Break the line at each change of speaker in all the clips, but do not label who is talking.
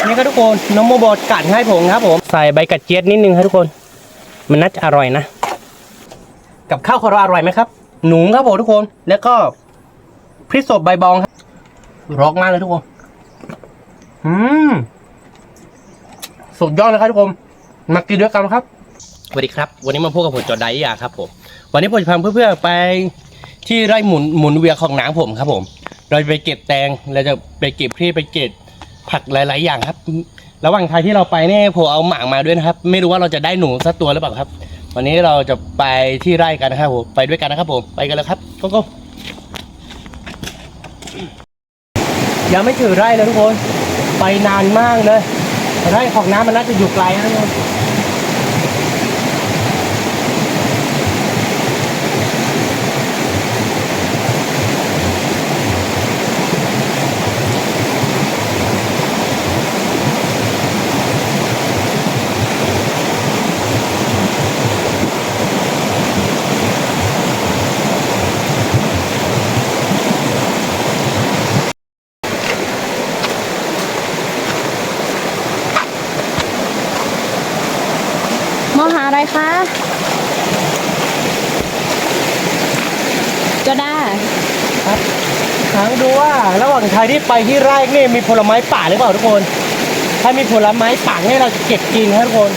นี่ครับทุกคนน้องโมบอกัดให้ผมครับผมใส่ใบกระเจี๊ยบนิดนึงครับทุกคนมันน่าจะอร่อยนะกับข้าวของเราอร่อยไหมครับหนูครับผมทุกคนแล้วก็พริกสดใบบองครับร้องมากเลยทุกคนสุดยอดเลยครับทุกคนมากินด้วยกันครับสวัสดีครับวันนี้มาพูดกับผมจอร์ไดยาครับผมวันนี้ผมจะพาเพื่อนๆไปที่ไร่หมุนเวียของน้าผมครับผมเราจะไปเก็บแตงเราจะไปเก็บพริกไปเก็บผักหลายๆอย่างครับระหว่างทางที่เราไปเนี่ยผมเอาหมากมาด้วยนะครับไม่รู้ว่าเราจะได้หนูสักตัวหรือเปล่าครับวันนี้เราจะไปที่ไร่กันนะครับผมไปด้วยกันนะครับผมไปกันเลยครับก็ยังไม่ถึงไร่เลยทุกคนไปนานมากเลยไร่ของน้ำมันน่าจะอยู่ไกลนะทุกคน
มองหาอะไรคะจอด้า
ครับถามดูว่าระหว่างทางที่ไปที่ไร่นี่มีผลไม้ป่าหรือเปล่าทุกคนถ้ามีผลไม้ป่าเนี่ยเราจะเก็บกินครับทุกคน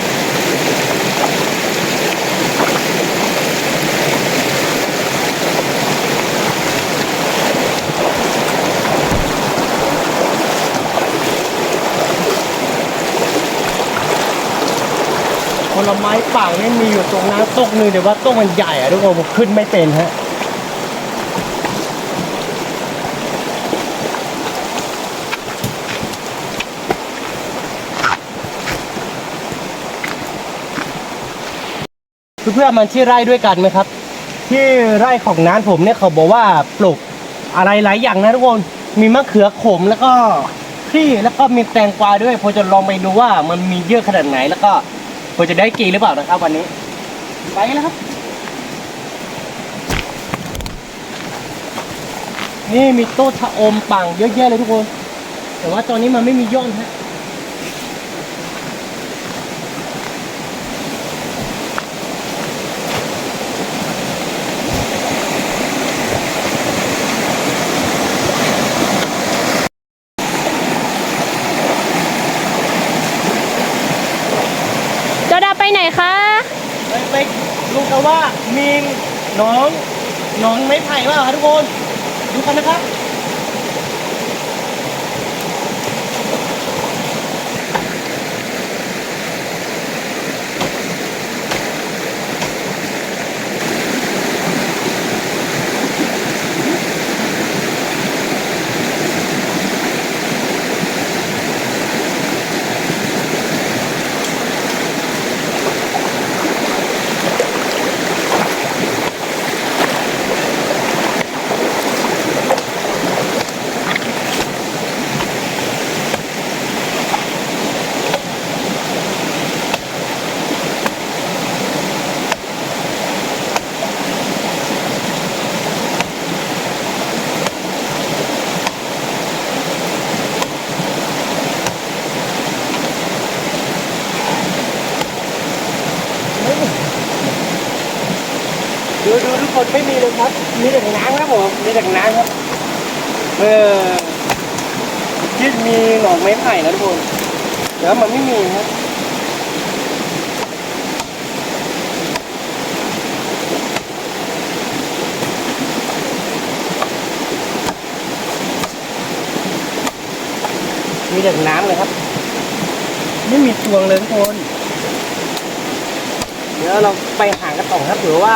ผลไม้ป่าเนี่ยมีอยู่ตรงน้ำตกนึงแต่ว่าต้นมันใหญ่อะทุกคนผมขึ้นไม่เป็นฮะเพื่อนๆมันที่ไร่ด้วยกันไหมครับที่ไร่ของน้าผมเนี่ยเขาบอกว่าปลูกอะไรหลายอย่างนะทุกคนมีมะเขือขมแล้วก็พริกแล้วก็มีแตงกวาด้วยผมจะลองไปดูว่ามันมีเยอะขนาดไหนแล้วก็ผมจะได้กินหรือเปล่านะครับวันนี้ไปแล้วครับนี่มีต้นชะอมปังเยอะแยะเลยทุกคนแต่ว่าตอนนี้มันไม่มียอดฮะ
จอด้าไปไหนคะ
ไปดูกันว่ามีหนองไม้ไผ่เปล่าครับทุกคนดูกันนะครับดูทุกคนไม่มีเลยครับมีแต่น้ำครับผมมีแต่น้ำครับที่มีหนองไม้ไผ่นะทุกคนแต่ว่ามันไม่มีครับมีแต่น้ำเลยครับไม่มีพวงเลยทุกคนเดี๋ยวเราไปหากระต่องครับหรือว่า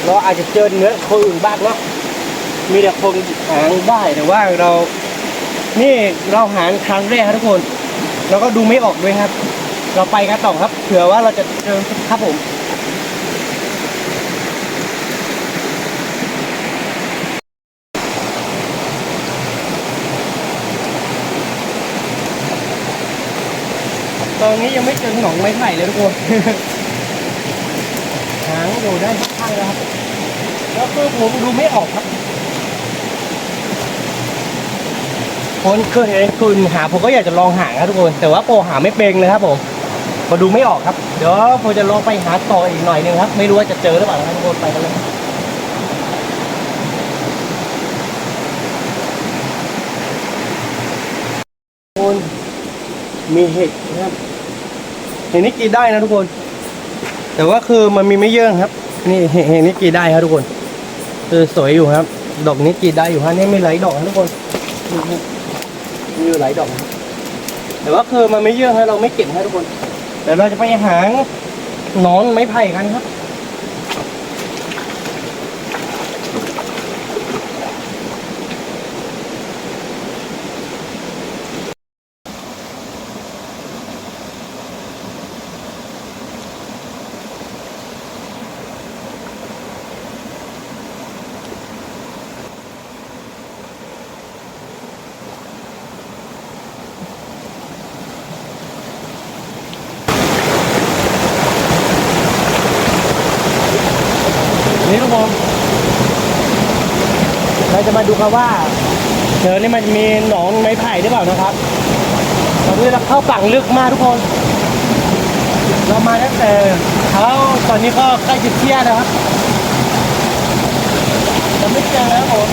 เราอาจจะเจอเนื้อคนอื่นบ้างเนาะมีแต่คนหาได้แต่ว่านี่เราหาครั้งแรกครับทุกคนเราก็ดูไม่ออกด้วยครับเราไปกระต่องครับเผื่อว่าเราจะเจอครับผมตอนนี้ยังไม่เจอหนองไม้ไผ่เลยทุกคนหางอยู่ได้สักพักแล้วครับแล้วคือผมดูไม่ออกครับผ คนเคยเห็นคุณหาผมก็อยากจะลองหาครับทุกคนแต่ว่าโปหาไม่เป็นเลยครับผมพอดูไม่ออกครับเดี๋ยวผมจะลองไปหาต่ออีกหน่อยนึงครับไม่รู้ว่าจะเจอหรือเปล่านะครับทุกคนไปกันเลยคนมีเห็ดนะครับเห็ดนี้กินได้นะทุกคนแต่ว่าคือมันมีไม่เยอะครับนี่เห็ดนี้กินได้ครับทุกคนคือสวยอยู่ครับดอกนี้กินได้อยู่ฮะนี่มีหลายดอกนะทุกคนมีอยู่หลายดอกนะแต่ว่าคือมันไม่เยอะฮะเราไม่เก็บให้ทุกคนเดี๋ยวเราจะไปหาหนอนไม้ไผ่กันครับนี่ทุกคนเราจะมาดูกันว่าเจอนี่มันมีหนอนไม้ไผ่หรือเปล่านะครับตอนนี้เราเข้าฝั่งลึกมากทุกคนเรามาตั้งแต่เช้าตอนนี้ก็ใกล้จะเที่ยงนะครับแต่ไม่เจอแล้วผม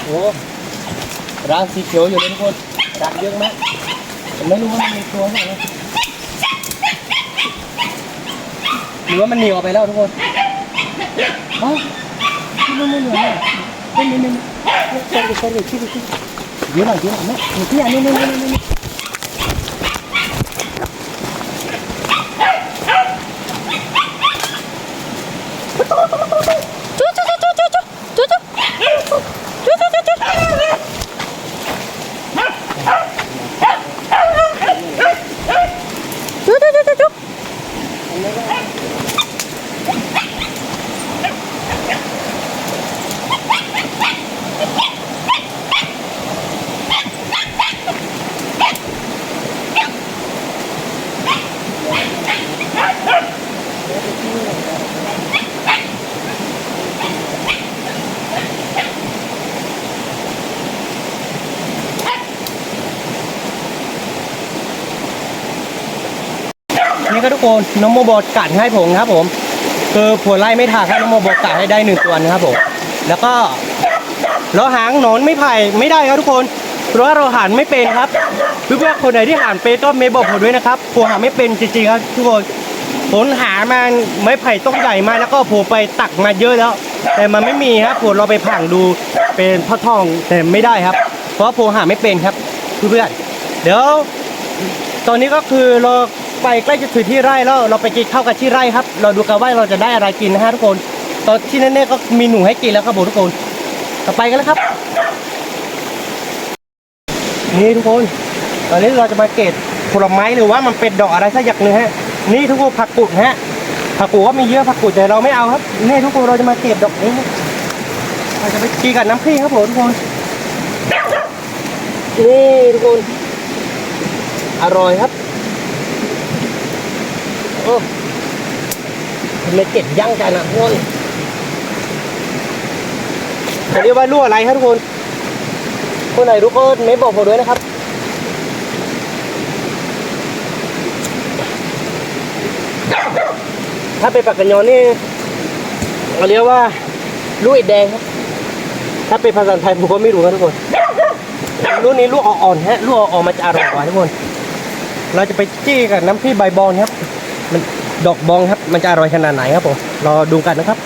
โอ้ร้านสีเขียวอยู่เลยทุกคนรักเยอะมากผมไม่รู้ว่ามันมีตัวไหนนะหรือว่ามันหนีออกไปแล้วทุกคนอ๋อไม่เหลือเลยนี่ใส่ที่เยอะหน่อยแม่ที่อันนี้นี่ก็ทุกคนน้องโมบอกกัดให้ผมครับผมคือผัวไล่ไม่ถากครับน้องโมบอกกัดให้ได้1 ตัวนะครับผมแล้วก็เราหางหนอนไม่ไผ่ไม่ได้ครับทุกคนเพราะว่าเราหาไม่เป็นครับเพื่อนๆคนไหนที่หาเป็นก็เมย์บอกผมด้วยนะครับผมหาไม่เป็นจริงๆครับทุกคนผมหามาไม้ไผ่ต้องใหญ่มาแล้วก็ผมไปตักมาเยอะแล้วแต่มันไม่มีครับผมเราไปผ่างดูเป็นพ่อทองแต่ไม่ได้ครับเพราะผมหาไม่เป็นครับเพื่อนๆเดี๋ยวตอนนี้ก็คือเราไปใกล้จะถึงที่ไร่แล้วเราไปกินข้าวกับที่ไร่ครับเราดูกันว่าเราจะได้อะไรกินนะฮะทุกคนตอนที่แน่ๆก็มีหนูให้กินแล้วครับผมทุกคนต่อไปกันแล้วครับนี่ทุกคนตอนนี้เราจะมาเก็บผลไม้หรือว่ามันเป็นดอกอะไรสักอย่างหนึ่งฮะนี่ทุกคนผักกุดฮะผักกุดก็มีเยอะผักกุดแต่เราไม่เอาครับนี่ทุกคนเราจะมาเก็บดอกนี้เราจะไปกินกับน้ำพริกครับผมทุกคนนี่ทุกคนอร่อยครับโอ้ทำไมเก็บย่างกันนะทุกคนเขาเรียกว่าลู่อะไรครับทุกคนคนไหนรู้ก็ไม่บอกผมด้วยนะครับถ้าเป็นปากกันยอนนี่เขาเรียกว่าลูกอิดแดงครับถ้าเป็นภาษาไทยผมก็ไม่รู้ครับทุกคนลูกนี้ลูกอ่อนๆฮะลูกอ่อนๆมันจะอร่อยกว่าทุกคนเราจะไปจี้กับน้ำพริกใบบอนครับมันดอกบองครับมันจะอร่อยขนาดไหนครับผมรอดูกันนะครับ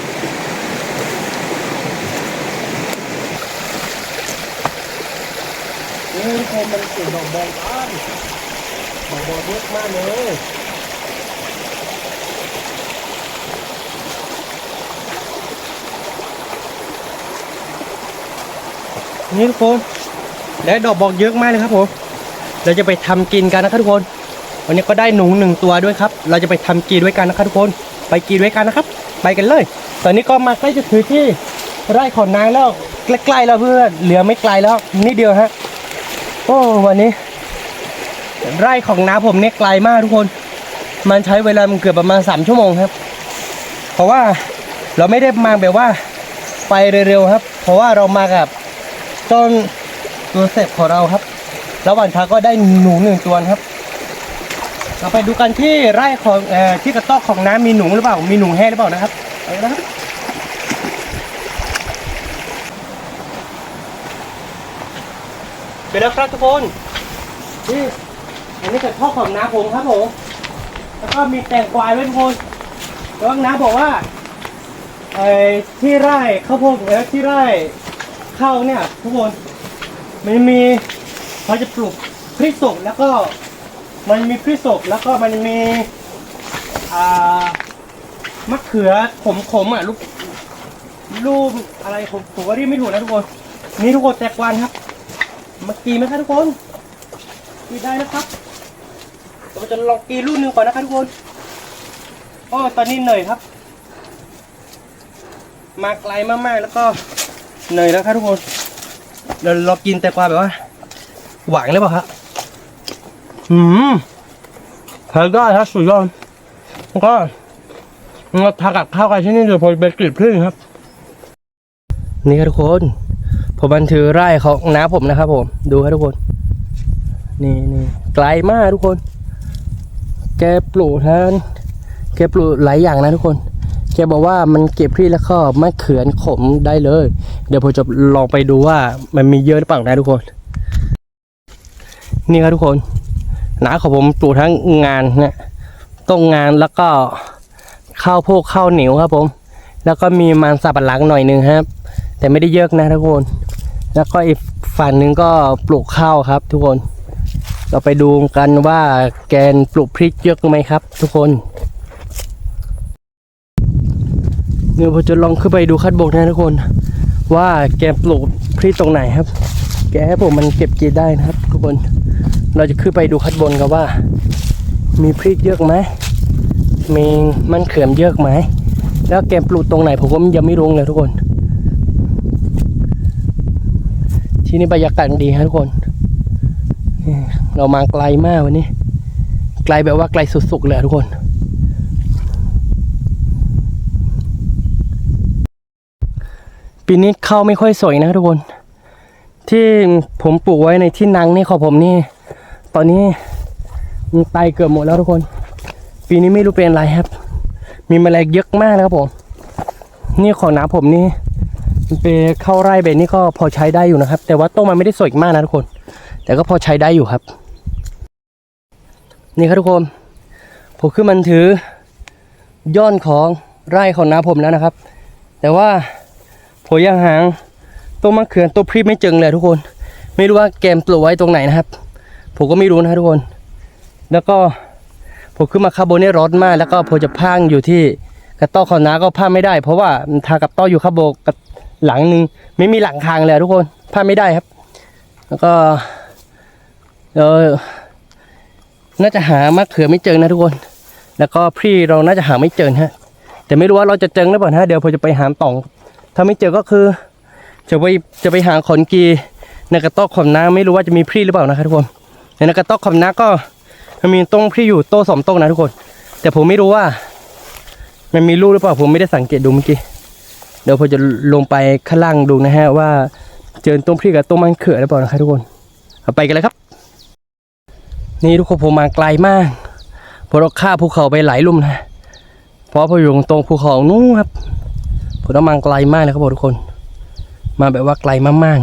นี่ทุกคนมันเกิดดอกบอลกันดอกบอลเยอะมากเลยนี่ทุกคนได้ดอกบอลเยอะมากเลยครับผมเราจะไปทำกินกันนะครับทุกคนวันนี้ก็ได้หนู1 ตัวด้วยครับเราจะไปทำกินด้วยกันนะครับทุกคนไปกินด้วยกันนะครับไปกันเลยตอนนี้ก็มาใกล้จะถึงที่ไร่ของนางแล้วใกล้ๆแล้วเพื่อนเหลือไม่ไกลแล้วนิดเดียวฮะโอ้วันนี้ไร่ของน้าผมเนี่ยไกลมากทุกคนมันใช้เวลามันเกือบประมาณ3 ชั่วโมงครับเพราะว่าเราไม่ได้มาแบบว่าไปเร็วๆครับเพราะว่าเรามากับต้นตัวเสพของเราครับระหว่างทางก็ได้หนู1 ตัวครับเราไปดูกันที่ไร่ของที่กระต๊อบของน้ำมีหนูหรือเปล่ามีหนูแห้หรือเปล่านะครับไปนะครับไปแล้วครับทุกคนนี่อันนี้กระต๊อบของน้าผมครับผมแล้วก็มีแตงกวาด้วยทุกคนแล้วน้าบอกว่าที่ไร่ข้าวโพดที่ไร่ข้าวเนี่ยทุกคนมันมีเขาจะปลูกพริกสดแล้วก็มันมีพริกสดแล้วก็มันมีมะเขือขมอ่ะลูกอะไรผมก็เรียกไม่ถูกนะทุกคนนี่ทุกคนแตกวันครับมากินไหมครับทุกคนกินได้นะครับเราจะลองกินลูก 1ก่อนนะครับทุกคนตอนนี้เหนื่อยครับมาไกลมากๆแล้วก็เหนื่อยแล้วครับทุกคนเรากินแต่กวาแบบว่าหวานเลยเปล่าครับทานได้ครับสุดยอดแล้วก็เราทานกับข้าวกันที่นี่โดยพอเป็นกลิ่นพึ่งครับนี่ครับทุกคนผมบันทึกไร่ของน้าผมนะครับผมดูครับทุกคนนี่ไกลมากทุกคนแกปลูกหลายอย่างนะทุกคนแกบอกว่ามันเก็บพริกแล้วก็มะเขือขมได้เลยเดี๋ยวผมจะลองไปดูว่ามันมีเยอะหรือเปล่านะทุกคนนี่ครับทุกคนน้าของผมปลูกทั้งงานเนี่ยต้นงานแล้วก็ข้าวเหนียวครับผมแล้วก็มีมันสับปะหลังหน่อยนึงครับแต่ไม่ได้เยอะนะทุกคนแล้วก็อีกฝั่งนึงก็ปลูกข้าวครับทุกคนเราไปดูกันว่าแกปลูกพริกเยอะไหมครับทุกคนเดี๋ยวผมจะลองขึ้นไปดูคัดบกนะทุกคนว่าแกปลูกพริกตรงไหนครับแกให้ผมมันเก็บกินได้นะครับทุกคนเราจะขึ้นไปดูคัดบนกันว่ามีพริกเยอะไหมมีมันเขือเยอะไหมแล้วแกปลูกตรงไหนผมก็ยังไม่รู้เลยทุกคนที่นี่บรรยากาศดีครับทุกคนเรามาไกลมากวันนี้ไกลแบบว่าไกลสุดๆเลยทุกคนปีนี้ข้าวไม่ค่อยสวยนะทุกคนที่ผมปลูกไว้ในที่นังนี่ของผมนี่ตอนนี้มันตายเกือบหมดแล้วทุกคนปีนี้ไม่รู้เป็นอะไรครับมีแมลงเยอะมากนะครับผมนี่ของน้าผมนี่ไปเข้าไร่เบนนี่ก็พอใช้ได้อยู่นะครับแต่ว่าต้นมันไม่ได้สวยมากนะทุกคนแต่ก็พอใช้ได้อยู่ครับนี่ครับทุกคนผมขึ้นมันถือยอดของไร่ของน้าผมแล้วนะครับแต่ว่าผมยังหาต้นมะเขือต้นพริกไม่เจอเลยทุกคนไม่รู้ว่าแกมปลูกไว้ตรงไหนนะครับผมก็ไม่รู้นะทุกคนแล้วก็ผมขึ้นมาคาร์บอนนี่ร้อนมากแล้วก็ผมจะพังอยู่ที่กระต๊อบของน้าก็พังไม่ได้เพราะว่าทากับต๊อบอยู่คาร์บอนหลังนึงไม่มีหลังคางเลยทุกคนพังไม่ได้ครับแล้วก็น่าจะหามะเขือไม่เจอนะทุกคนแล้วก็พริกเราน่าจะหาไม่เจอฮะแต่ไม่รู้ว่าเราจะเจอหรือเปล่านะเดี๋ยวผมจะไปหาต่องถ้าไม่เจอก็คือจะไปหาขนกีในกระต๊อบของน้าไม่รู้ว่าจะมีพริกหรือเปล่านะครับทุกคนในกระต๊อบของน้าก็มันมีต้นพริกอยู่โต้2 ต้นนะทุกคนแต่ผมไม่รู้ว่ามันมีลูกหรือเปล่าผมไม่ได้สังเกตดูเมื่อกี้เดี๋ยวผมจะลงไปข้างล่างดูนะฮะว่าเจอต้นพริกกับต้นมันเขือหรือเปล่านะครับทุกคนเอาไปกันเลยครับนี่ทุกคนผมมาไกลมากผมเราข้ามภูเขาไปหลายลุ่มนะเพราะผมอยู่ตรงภูเขานู้นครับผมต้องมาไกลมากเลยครับทุกคนมาแบบว่าไกลมาก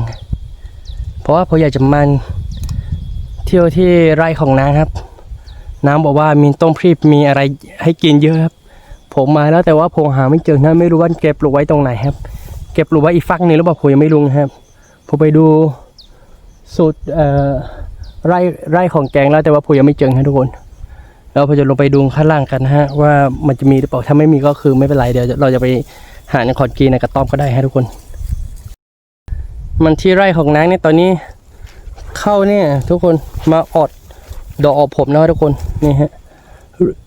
ๆเพราะว่าผมอยากจะมาเที่ยวที่ไร่ของน้าครับน้าบอกว่ามีต้นพริกมีอะไรให้กินเยอะครับผมมาแล้วแต่ว่าผมหาไม่เจอนะไม่รู้ว่าแกปลูกไว้ตรงไหนครับแกปลูกไว้อีกฝั่งนึงหรือเปล่าผมยังไม่รู้นะครับผมไปดู สูตรไร่ของแกงแล้วแต่ว่าผมยังไม่เจอฮะทุกคนแล้วผมจะลงไปดูข้างล่างกันนะฮะว่ามันจะมีหรือเปล่าถ้าไม่มีก็คือไม่เป็นไรเดี๋ยวเราจะไปหาในขอนกีในกระต๊อบก็ได้ฮะทุกคนมันที่ไร่ของนางเนี่ยตอนนี้เข้าเนี่ยทุกคนมาอดดอกออกผมนะทุกคนนี่ฮะ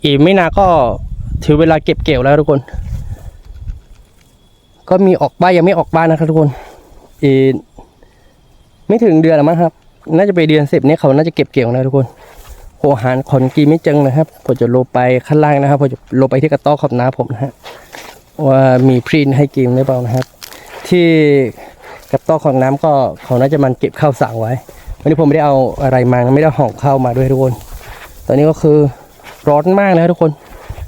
อีกไม่นานก็ถือเวลาเก็บเกี่ยวแล้วทุกคนก็มีออกบ้านยังไม่ออกบ้านนะครับทุกคนอีกไม่ถึงเดือนหรอกมั้งครับน่าจะไปเดือน10เนี่ยเขาน่าจะเก็บเกี่ยวนะทุกคนโหหารขอนกีไม่จังนะครับผมจะลงไปข้างล่างนะครับผมจะลงไปที่กระต๊อบขอบน้าผมนะฮะว่ามีพรินให้กินหรือเปล่านะครับที่กระต๊อบของน้ำก็เขาน่าจะมันเก็บข้าวสารไว้วันนี้ผมไม่ได้เอาอะไรมาไม่ได้ห่อข้าวมาด้วยทุกคนตอนนี้ก็คือร้อนมากนะทุกคน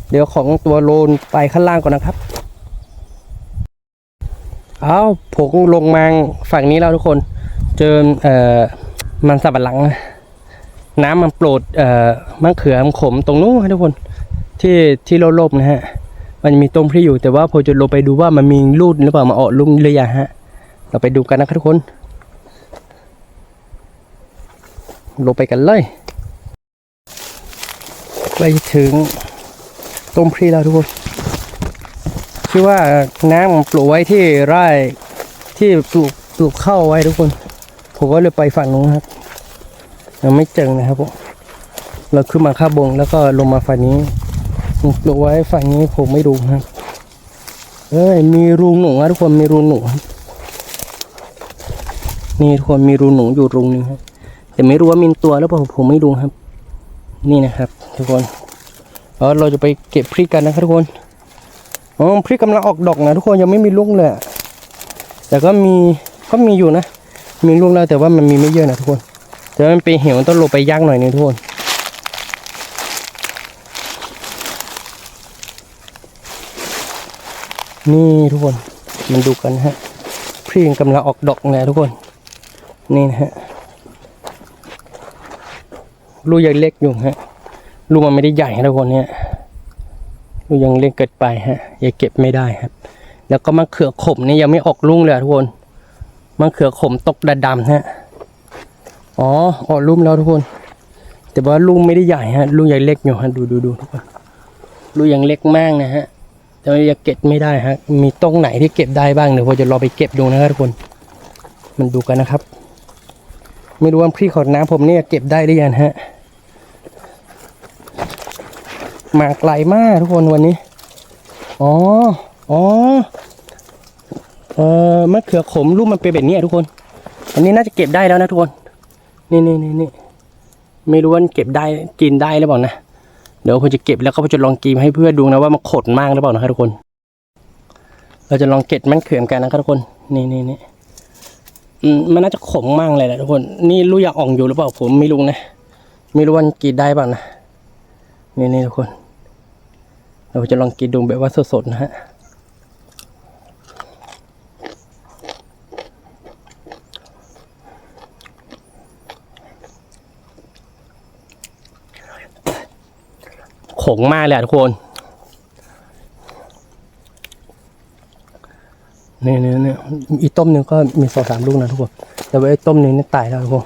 เดี๋ยวของตัวโลนไปข้างล่างก่อนนะครับเอาผมลงมาฝั่งนี้แล้วทุกคนเจอมันสับปะหลังน้ำมันโปรดมะเขือขมตรงนู้นทุกคนที่โลบนะฮะมันมีต้นพริกอยู่แต่ว่าผมจะลงไปดูว่ามันมีลูกหรือเปล่ามาออกลูกหรือยังฮะเราไปดูกันนะครับทุกคนลงไปกันเลยไปถึงต้นพริกแล้วทุกคนคือว่าน้ำมันปลูกไว้ที่ไร่ที่ปลูกข้าวไว้ทุกคนผมก็เลยไปฝั่งนู้นครับยังไม่เจอนะครับผมเราขึ้นมาข้าบงแล้วก็ลงมาฝั่งนี้ปลูกไว้ฝั่งนี้ผมไม่รู้ครับมีรูหนูนะทุกคนมีรูหนูนี่ทุกคนมีรูหนูอยู่รูนึงครับแต่ไม่รู้ว่ามีตัวแล้วเปล่าผมไม่รู้ครับนี่นะครับทุกคนเราจะไปเก็บพริกกันนะครับทุกคนพริกกำลังออกดอกนะทุกคนยังไม่มีลูกเลยแต่ก็มีอยู่นะมีลูกแล้วแต่ว่ามันมีไม่เยอะนะทุกคนแต่มันเป็นเหี่ยวต้องลงไปย่างหน่อยนึงทุกคนนี่ทุกคนมันดูกันฮะพริกกำลังออกดอกนะทุกคนนี่นะฮะลูกยังเล็กอยู่ฮะลูกมันไม่ได้ใหญ่นะทุกคนเนี่ยลูกยังเล็กเกินไปฮะยังเก็บไม่ได้ครับแล้วก็มะเขือขมนี่ยังไม่ออกลูกเลยทุกคนมะเขือขมตกดำฮะออกลูกแล้วทุกคนแต่ว่าลูกไม่ได้ใหญ่ฮะลูกยังเล็กอยู่ฮะดูทุกคนลูกยังเล็กมากนะฮะแต่ว่ายังเก็บไม่ได้ฮะมีตรงไหนที่เก็บได้บ้างเดี๋ยวผมจะรอไปเก็บดูนะครับทุกคนมันดูกันนะครับไม่รู้ว่าพริกขอดน้ำผมเนี่ยเก็บได้หรือยังฮะมาไกลมากทุกคนวันนี้มะเขือขมลูกมันเป็นแบบนี้ทุกคนอันนี้น่าจะเก็บได้แล้วนะทุกคนนี่ไม่รู้ว่าเก็บได้กินได้หรือเปล่านะเดี๋ยวผมจะเก็บแล้วก็ผมจะลองกินให้เพื่อนดูนะว่ามันขดมากหรือเปล่านะครับทุกคนเราจะลองเก็บมะเขือกันนะครับทุกคนนี่มันน่าจะขมมากเลยแหละทุกคนนี่ลูกยาอ่องอยู่หรือเปล่าผมไม่รู้นะไม่รู้ว่ากินได้เปล่านะนี่ทุกคนเราจะลองกินดูแบบว่าสดๆนะฮะขมมากเลยทุกคนนี่อีต้มหนึ่งก็มี2-3 ลูกนะทุกคนแต่ว่าไอ้ต้มหนึ่งนี่ตายแล้วทุกคน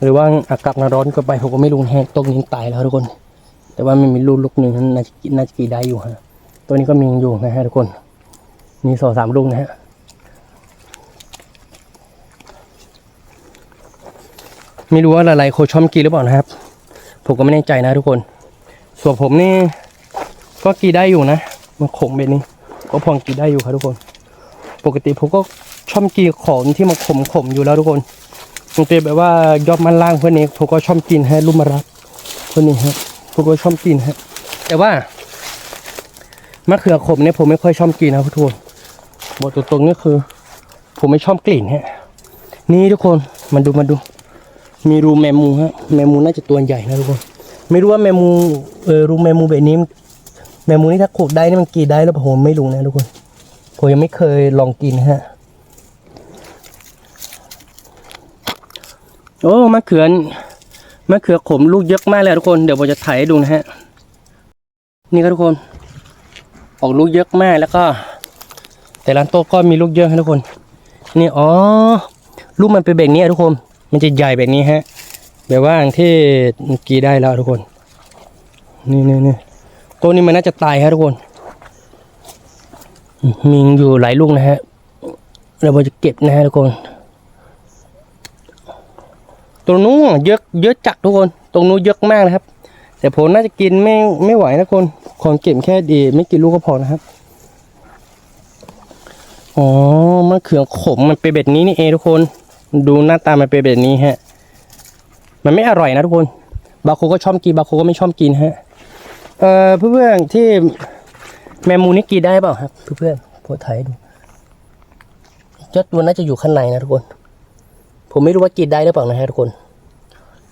หรือว่าอากาศร้อนก็ไปผมก็ไม่รู้แห้งต้มนี้ตายแล้วทุกคนแต่ว่ามันมีลูกหนึ่งน่าจะกินได้อยู่ฮะตัวนี้ก็มีอยู่นะฮะทุกคนมี2-3 ลูกนะฮะไม่รู้ว่าอะไรโคชอมกินหรือเปล่านะครับผมก็ไม่แน่ใจนะทุกคนส่วนผมนี่ก็กินได้อยู่นะมันขมแบบนี้ก็พอกินได้อยู่ครับทุกคนปกติผมก็ชอบกินของที่มันขมอยู่แล้วทุกคนมันเป็นแบบว่ายอดมันล่างเพื่อนนี้ผมก็ชอบกินฮะลูกมะระเพื่อนนี้ฮะผมก็ชอบกินฮะแต่ว่ามะเขือขมเนี่ยผมไม่ค่อยชอบกินนะทุกคนบอกตรงๆนี่คือผมไม่ชอบกลิ่นฮะนี่ทุกคนมันดูมีรูแมมูฮะแมมูน่าจะตัวใหญ่นะทุกคนไม่รู้ว่าแมมูรูแมมูแบบนี้แมมูนี่ถ้าขูดได้นี่มันกินได้แล้วผมไม่รู้นะทุกคนผมยังไม่เคยลองกินฮะโอ้มะเขือขมลูกเยอะมากเลยทุกคนเดี๋ยวผมจะถ่ายให้ดูนะฮะนี่ครับทุกคนออกลูกเยอะมากแล้วก็แต่ละต้นก็มีลูกเยอะนะทุกคนนี่ลูกมันเป็นแบบนี้ทุกคน มันจะใหญ่แบบนี้ฮะแบบว่าที่เมื่อกี้ได้แล้วทุกคนนี่ตัวนี้มันน่าจะตายฮะทุกคนมีอยู่หลายลูกนะฮะเราจะเก็บนะฮะทุกคนตัวนู้นเยอะจัดทุกคนตรงนู้นเยอะมากนะครับแต่ผมน่าจะกินไม่ไหวนะคนของเก็บแค่ดีไม่กี่ลูกก็พอนะครับอ๋อมะเขือขมมันเป็นแบบนี้นี่เองทุกคนดูหน้าตามันเป็นแบบนี้ฮะมันไม่อร่อยนะทุกคนบางคนก็ชอบกินบางคนก็ไม่ชอบกินฮะเพื่อนๆที่แมมมูนี่กินได้เปล่าครับเพื่อนๆผมถ่ายดูเจ้าตัวน่าจะอยู่ข้างในนะทุกคนผมไม่รู้ว่ากินได้หรือเปล่านะฮะทุกคน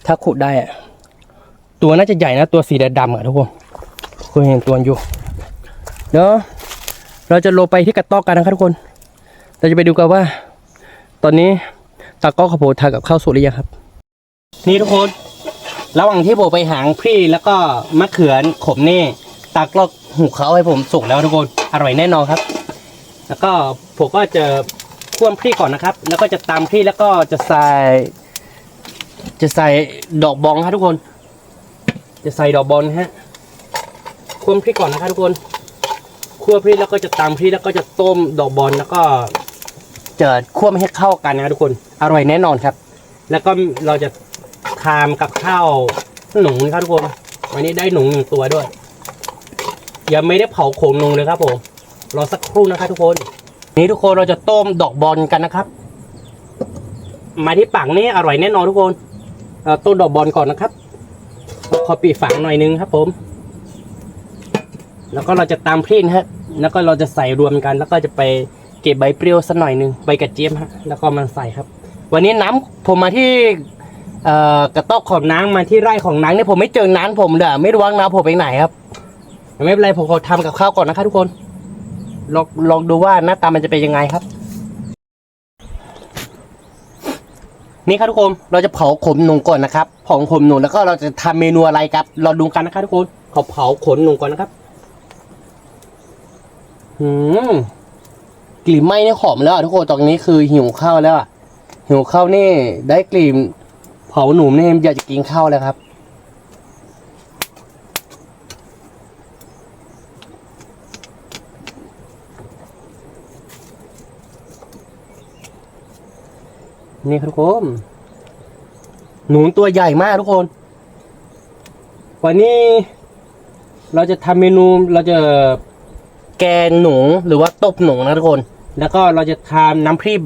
ถ้าขุดได้อะตัวน่าจะใหญ่นะตัวสีดำๆอ่ะทุกคนเคยเห็นตัวอยู่เดี๋ยวเราจะลงไปที่กระต๊อกกันนะครับทุกคนเราจะไปดูกันว่าตอนนี้ตากล้องขโมยทานกับข้าวสุกหรือยังครับนี่ทุกคนระหว่างที่ผมไปหางพรี่แล้วก็มะเขือขมนี่ตากล้องหูเขาให้ผมสุกแล้วทุกคนอร่อยแน่นอนครับแล้วก็ผมก็จะคั่วพรี่ก่อนนะครับแล้วก็จะตำพรี่แล้วก็จะใส่ดอกบองครับทุกคนจะใส่ดอกบอลฮะคั่วพริกก่อนนะครับทุกคนคั่วพริกแล้วก็จะตำพริกแล้วก็จะต้มดอกบอลแล้วก็จะคั่วให้เข้ากันนะทุกคนอร่อยแน่นอนครับแล้วก็เราจะทานกับข้าวหนูนะครับทุกคนวันนี้ได้หนู1ตัวด้วยยังไม่ได้เผาโขงหนูเลยครับผมรอสักครู่นะครับทุกคนนี่ทุกคนเราจะต้มดอกบอลกันนะครับมาที่ปังนี่อร่อยแน่นอนทุกคนต้มดอกบอลก่อนนะครับขอปิดฝาหน่อยนึงครับผมแล้วก็เราจะตามพริกฮะแล้วก็เราจะใส่รวมกันแล้วก็จะไปเก็บใบเปรี้ยวสักหน่อยนึงใบกระเจี๊ยบฮะแล้วก็มันใส่ครับวันนี้น้ำผมมาที่กระต๊อบของน้ำมาที่ไร่ของน้ำเนี่ยผมไม่เจอน้ำผมเด้อไม่รู้ว่าน้ำผมไปไหนครับไม่เป็นไรผมขอทำกับข้าวก่อนนะครับทุกคนลองดูว่าหน้าตามันจะเป็นยังไงครับนี่ครับทุกคนเราจะเผาขนหนูก่อนนะครับเผาขนหนูแล้วก็เราจะทำเมนูอะไรครับเราดูกันนะครับทุกคนเขาเผาขนหนูก่อนนะครับกลิ่นไหม้นี่หอมแล้วทุกคนตอนนี้คือหิวข้าวแล้วหิวข้าวนี่ได้กลิ่นเผาหนูนี่อยากจะกินข้าวแล้วครับนี่ครับทุกคนหนูตัวใหญ่มากทุกคนวันนี้เราจะทำเมนูเราจะแกงหนูหรือว่าต้มหนูนะทุกคนแล้วก็เราจะทำน้ำพริก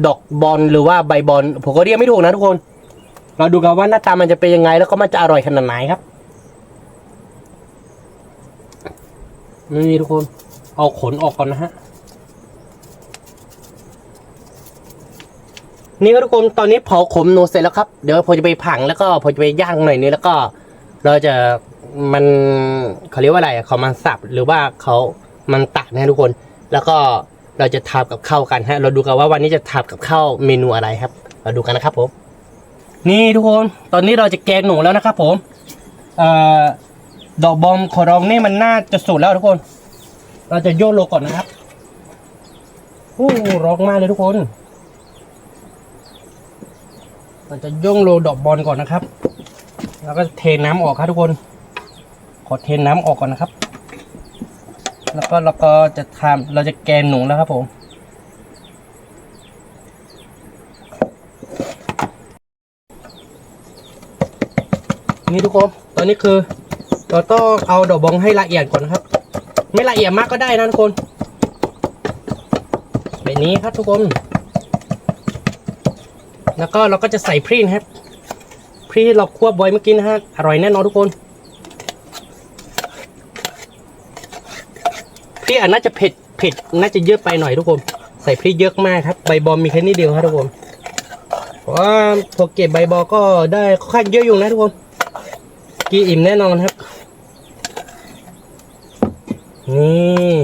ดอกบอลหรือว่าใบบอลผมก็เรียกไม่ถูกนะทุกคนเราดูกันว่าหน้าตามันจะเป็นยังไงแล้วก็มันจะอร่อยขนาดไหนครับนี่ทุกคนเอาขนออกก่อนนะฮะนี่ก็ทุกคนตอนนี้เผาขมหนูเสร็จแล้วครับเดี๋ยวผมจะไปผังแล้วก็ผมจะไปย่างหน่อยนึงแล้วก็เราจะมันเขาเรียกว่าอะไรเขามันสับหรือว่ามันตักนะทุกคนแล้วก็เราจะทำกับข้าวกันฮะเราดูกันว่าวันนี้จะทำกับข้าวเมนูอะไรครับเราดูกันนะครับผมนี่ทุกคนตอนนี้เราจะแกงหนูแล้วนะครับผมดอกบอมของเรานี่มันน่าจะสุดแล้วทุกคนเราจะโยนโลก่อนนะครับโอ้ร้องมากเลยทุกคนเราจะย่งโรดอกบอลก่อนนะครับแล้วก็เทน้ำออกครับทุกคนขอเทน้ำออกก่อนนะครับแล้วก็เราจะแกงหนูแล้วครับผมนี่ทุกคนตอนนี้คือเราต้องเอาดอกบอลให้ละเอียดก่อนนะครับไม่ละเอียดมากก็ได้นะทุกคนแบบนี้ครับทุกคนแล้วก็เราก็จะใส่พริกครับพริกเราคั่วบอยเมื่อกี้นะฮะอร่อยแน่นอนทุกคนพริกน่าจะเผ็ดน่าจะเยอะไปหน่อยทุกคนใส่พริกเยอะมากครับใบบอลมีแค่นี้เดียวครับทุกคนเพราะว่าพอเก็บใบบอลก็ได้ค่อนข้างเยอะอยู่นะทุกคนกินอิ่มแน่นอนครับนี่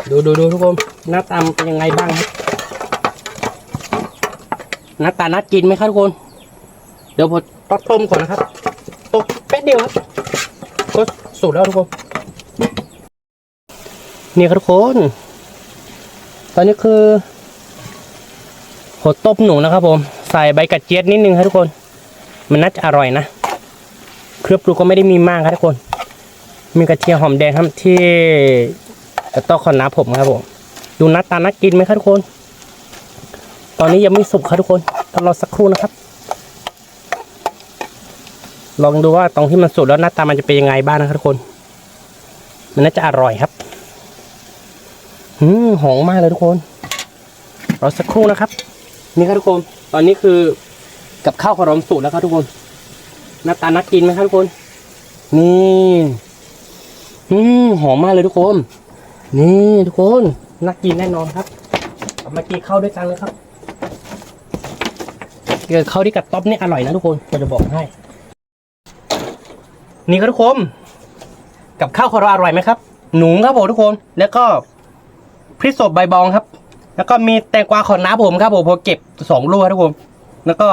ดูทุกคนหน้าตาเป็นยังไงบ้างครับหน้าตาน่ากินไหมครับทุกคนเดี๋ยวผมต้มก่อนนะครับต้มแป๊บเดียวครับก็สุดแล้วทุกคนนี่ครับทุกคนตอนนี้คือผมต้มหนูนะครับผม ใส่ใบกระเจี๊ยบนิดนึงครับทุกคนมันน่าจะอร่อยนะเคลือบดูก็ไม่ได้มีมากครับทุกคนมีกระเทียมหอมแดงครับที่กระต๊อกของน้าผมครับผมดูหน้าตาน่ากินไหมครับทุกคนตอนนี้ยังไม่สุกครับทุกคนต้องรอสักครู่นะครับลองดูว่าตรงที่มันสุกแล้วหน้าตามันจะเป็นยังไงบ้างนะครับทุกคนมันน่าจะอร่อยครับหอมมากเลยทุกคนรอสักครู่นะครับนี่ครับทุกคนตอนนี้คือกับข้าวของเราสุกแล้วครับทุกคนหน้าตาน่ากินไหมครับทุกคนนี่หอมมากเลยทุกคนนี่ทุกคนน่ากินแน่นอนครับเอามากินข้าวด้วยกันเลยครับเกิดข้าวที่กัดต๊อบนี่อร่อยนะทุกคนจะบอกให้นี่ครับทุกคนกับข้าวของเราอร่อยไหมครับหนูครับผมทุกคนแล้วก็พริกสดใบบองครับแล้วก็มีแตงกวาของน้าผมครับผมพอเก็บ2 ลูกครับทุกคนแล้วก็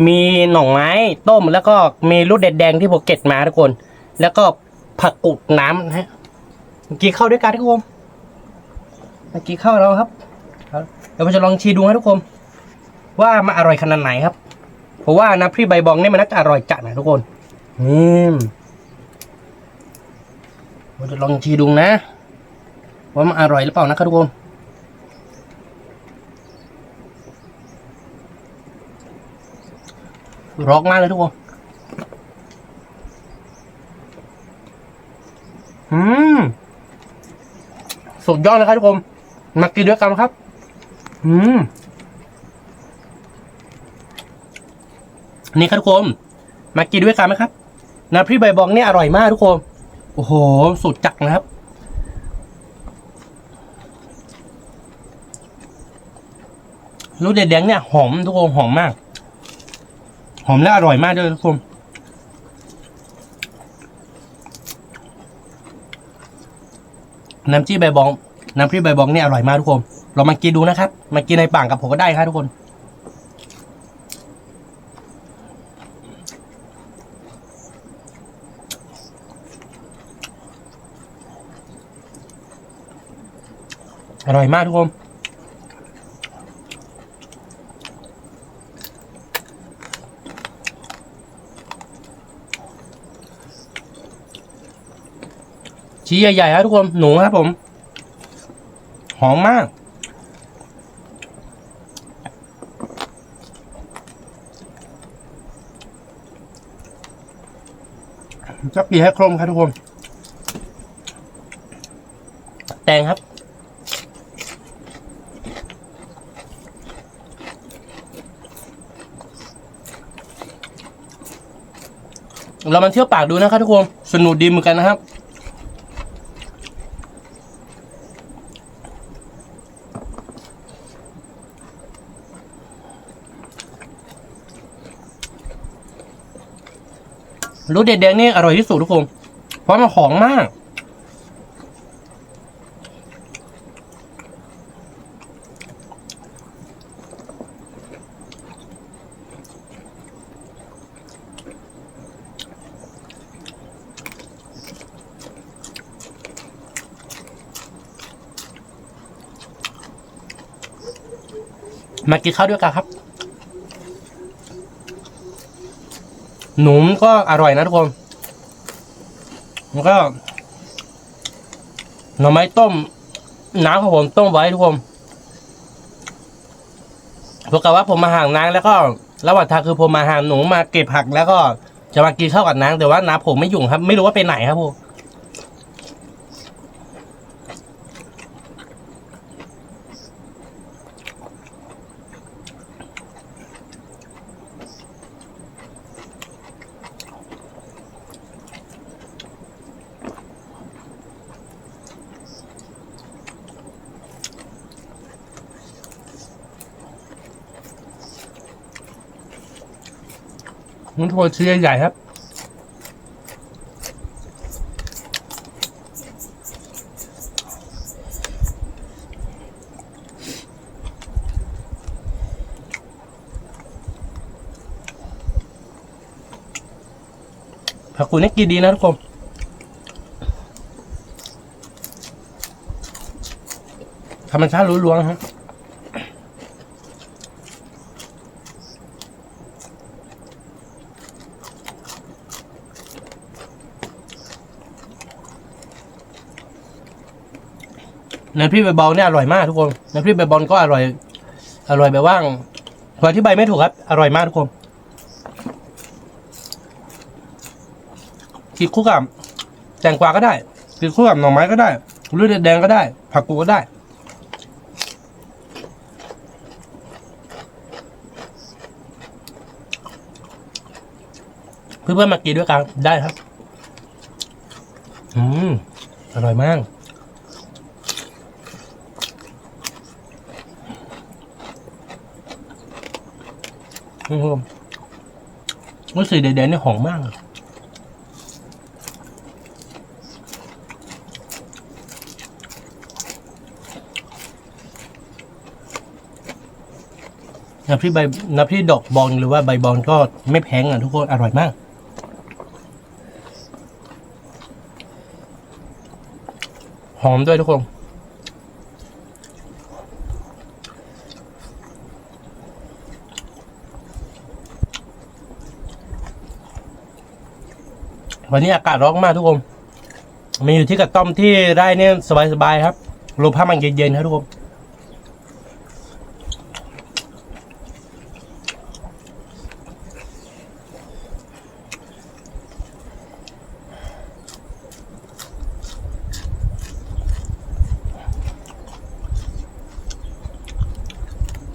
มีหน่อไม้ต้มแล้วก็มีลูกเด็ดแดงที่ผมเก็บมาทุกคนแล้วก็ผักกุดน้ำนะฮะกินข้าวด้วยกันทุกคนกินข้าวเราครับเดี๋ยวผมจะลองชิมดูให้ทุกคนว่ามันอร่อยขนาดไหนครับเพราะว่าน้ำพริกใบบองนี่มันน่าจะอร่อยจัดนะทุกคนผมจะลองชิมดูนะว่ามันอร่อยหรือเปล่านะครับทุกคนร้อนมากเลยทุกคนสุดยอดเลยครับทุกคนมากินด้วยกันครับนี่ครับทุกคนมากินด้วยกันไหมครับน้ำพริกใบบองนี่อร่อยมากทุกคนโอ้โหสุดจัดนะครับลูกเด็ดแดงเนี่ยหอมทุกคนหอมมากหอมและอร่อยมากด้วยทุกคนน้ำจิ้มใบบองน้ำพริกใบบองเนี่ยอร่อยมากทุกคนเรามากินดูนะครับมากินในป่างกับผมก็ได้ครับทุกคนอร่อยมากทุกคนชิ้นใหญ่ๆครับทุกคนหนูครับผมหอมมากจะปีให้ครมครับทุกคนแตงครับเรามาเที่ยวปากดูนะครับทุกคนสนุกดีเหมือนกันนะครับลูกเด็ดแดงนี่อร่อยที่สุดทุกคนเพราะมันหอมมากมากินข้าวด้วยกันครับหนุ่มก็อร่อยนะทุกคนแล้วก็หน่อไม้ต้มน้ำของผมต้มไว้ทุกคนพวกกับว่าผมมาห่างนางแล้วก็ระหว่างทางคือผมมาห่างหนูมาเก็บผักแล้วก็จะมากินข้าวกับนางแต่ว่าน้าผมไม่อยู่ครับไม่รู้ว่าไปไหนครับพวกมันโทษชิ้นใหญ่ครับผักกูดนี่กินดีนะทุกคนธรรมชาติล้วนๆฮะ น้ำพริกใบบอลเนี่ยอร่อยมากทุกคนน้ำพริกใบบอลก็อร่อยแบบว่าผมอธิบายไม่ถูกครับอร่อยมากทุกคนกินคู่กับแตงกวาก็ได้กินคู่กับหน่อไม้ก็ได้ลูกเดือดแดงก็ได้ผักกูดก็ได้เพื่อนๆมากินด้วยกันได้ครับอร่อยมากรู้สึกแดงๆนี่หอมมากน้ำพริกดอกบอลหรือว่าใบบอลก็ไม่แพงอ่ะทุกคนอร่อยมากหอมด้วยทุกคนวันนี้อากาศร้อนมากทุกคนมาอยู่ที่กระต๊อบที่ไร่เนี่ยสบายๆครับลมพัดมันเย็นๆครับทุกคน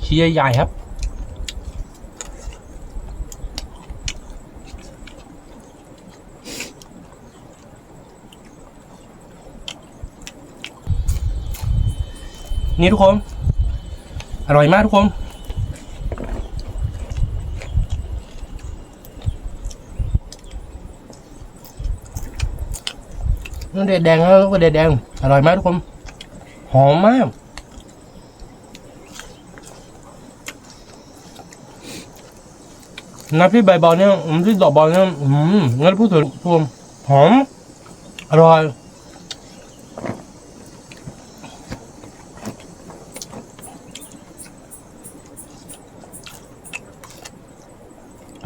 ชิ้นใหญ่ๆครับนี่ทุกคนอร่อยมากทุกคนนั่นเด็ดแดงแล้วก็เด็ดแดงอร่อยมากทุกคนหอมมากน้ำพริกใบบอลเนี่ยน้ำพริกดอกบอลเนี่ยงั้นพูดถึงทุกคนหอมอร่อย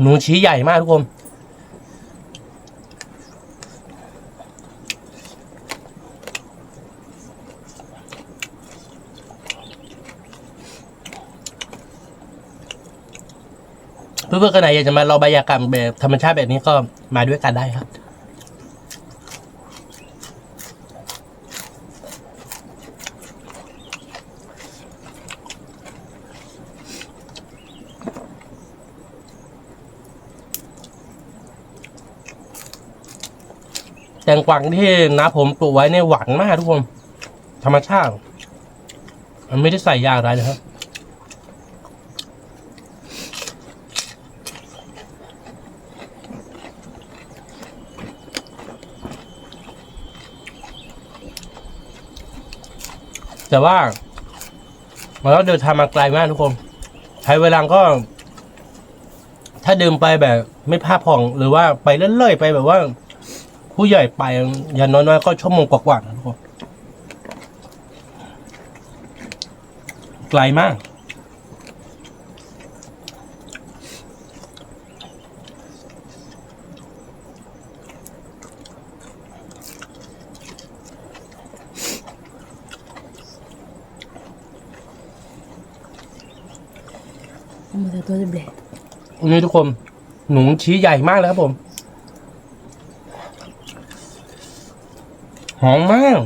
หนูชี้ใหญ่มากทุกคนเพื่อนๆคนไหนอยากจะมาเราบรรยากาศแบบธรรมชาติแบบนี้ก็มาด้วยกันได้ครับแตงกวาที่น้าผมปลูกไว้เนี่ยหวานมากทุกคนธรรมชาติมันไม่ได้ใส่ยาอะไรนะครับแต่ว่าเราเดินทางมาไกลมากทุกคนใช้เวลาก็ถ้าเดินไปแบบไม่พลาดผ่องหรือว่าไปเรื่อยๆไปแบบว่าผู้ใหญ่ไปอย่างน้อยๆก็ชั่วโมงกว่าๆนะทุกคนไกลมากนี่ทุกคนหนูชี้ใหญ่มากเลยครับผมหอมมาก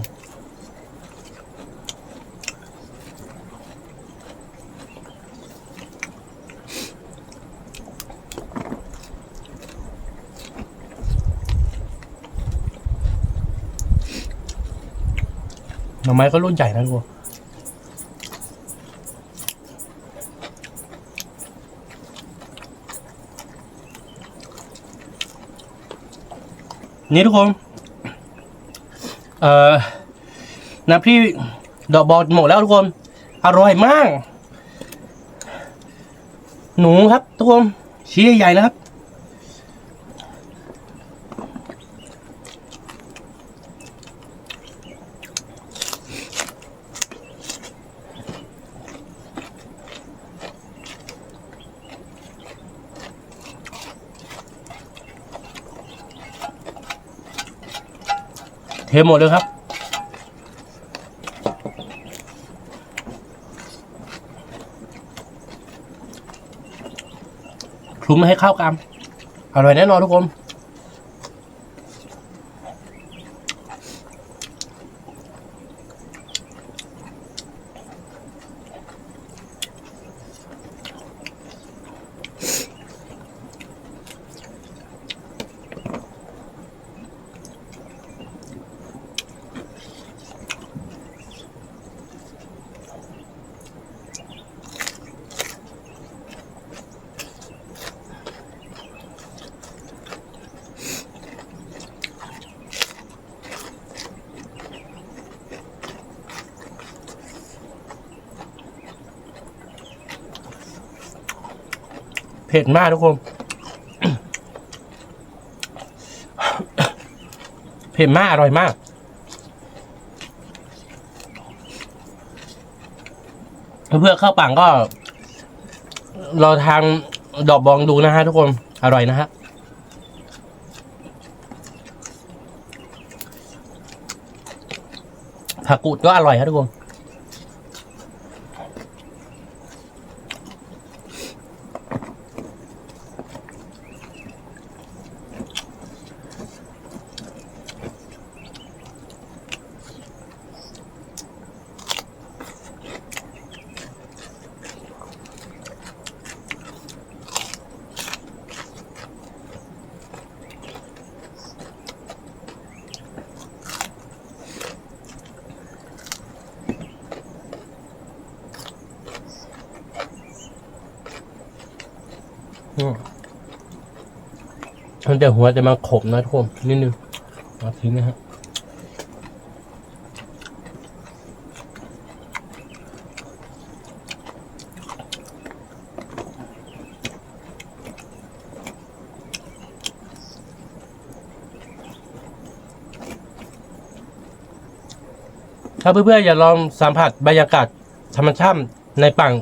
หน่อไม้ก็รุ่นใหญ่นะทุกคนนี่ทุกคนน้ำพริกดอกบอลหมดแล้วทุกคนอร่อยมากหนูครับทุกคนชิ้นใหญ่ๆนะครับเทหมดเลยครับ คลุมให้เข้ากันอร่อยแน่นอนทุกคนเผ็ดมากทุกคน เผ็ดมากอร่อยมากเพื่อเข้าปังก็รอทางดอกบองดูนะฮะทุกคนอร่อยนะฮะผักกูดก็อร่อยครับทุกคนมันแต่หัวจะมาขมนะทุกคนนิดนึงเอาทิ้งนะฮะถ้าเพื่อนๆอยากลองสัมผัสบรรยากาศธรรมชาติในปัง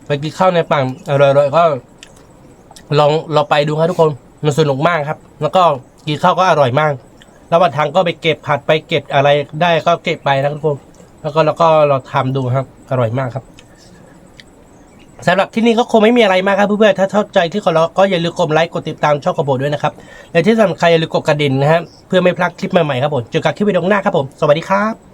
ไปกินข้าวในปังอร่อยๆก็ลองไปดูครับทุกคนมันสนุกมากครับแล้วก็กินข้าวก็อร่อยมากแล้ววันทางก็ไปเก็บผัดไปเก็บอะไรได้ก็เก็บไปนะทุกคนแล้วก็เราทำดูครับอร่อยมากครับสำหรับที่นี่ก็คงไม่มีอะไรมากครับเพื่อนๆถ้าชอบใจที่ขอร้องก็อย่าลืมกดไลค์กดติดตามช่องกระโบดด้วยนะครับและที่สำคัญอย่าลืมกดกระดิ่งนะฮะเพื่อไม่พลาดคลิปใหม่ๆครับผมเจอกันคลิปวิดีโอหน้าครับผมสวัสดีครับ